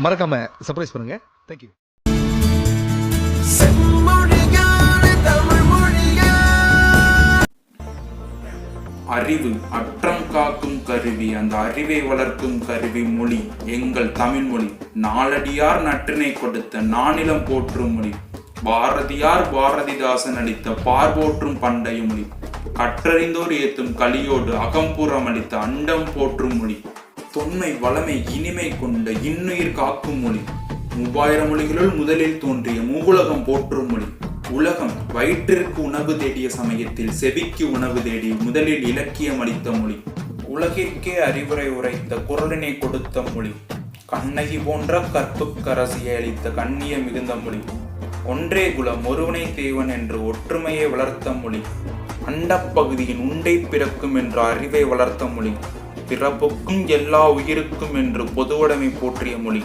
மறக்காம சர்ப்ரைஸ் பண்ணுங்க. தேங்க்யூ. அறிவு அற்றம் காக்கும் கருவி, அந்த அறிவை வளர்க்கும் கருவி மொழி எங்கள் தமிழ் மொழி. நாலடியார் நற்றினை கொடுத்த நானிலம் போற்றும் மொழி. பாரதியார் பாரதிதாசன் அளித்த பார்போற்றும் பண்டைய மொழி. கற்றறிந்தோர் ஏத்தும் கலியோடு அகம்புறம் அளித்த அண்டம் போற்றும் மொழி. தொன்மை வளமை இனிமை கொண்ட இன்னுயிர் காக்கும் மொழி. 3000 மொழிகளுள் முதலில் தோன்றிய மூவுலகம் போற்றும் மொழி. உலகம் வயிற்றிற்கு உணவு தேடிய சமயத்தில் செவிக்கு உணவு தேடி முதலில் இலக்கியம் அளித்த மொழி. உலகிற்கே அறிவுரை உரைத்த குரலினை கொடுத்த மொழி. கண்ணகி போன்ற கற்புக்கரசியை அளித்த கண்ணிய மிகுந்த மொழி. ஒன்றே குலம் ஒருவனை தேவன் என்று ஒற்றுமையை வளர்த்த மொழி. அண்டப்பகுதியின் உண்டை பிறக்கும் என்று அறிவை வளர்த்த மொழி. பிறப்புக்கும் எல்லா உயிருக்கும் என்று பொதுவுடைமை போற்றிய மொழி.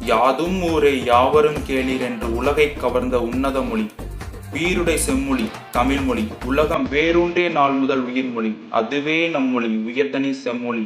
யாதும் ஊரே யாவரும் கேளீர் என்று உலகை கவர்ந்த உன்னத மொழி. வீருடை செம்மொழி தமிழ்மொழி. உலகம் வேரூன்றே நாள் முதல் உயிர்மொழி. அதுவே நம் மொழி உயர்தனி செம்மொழி.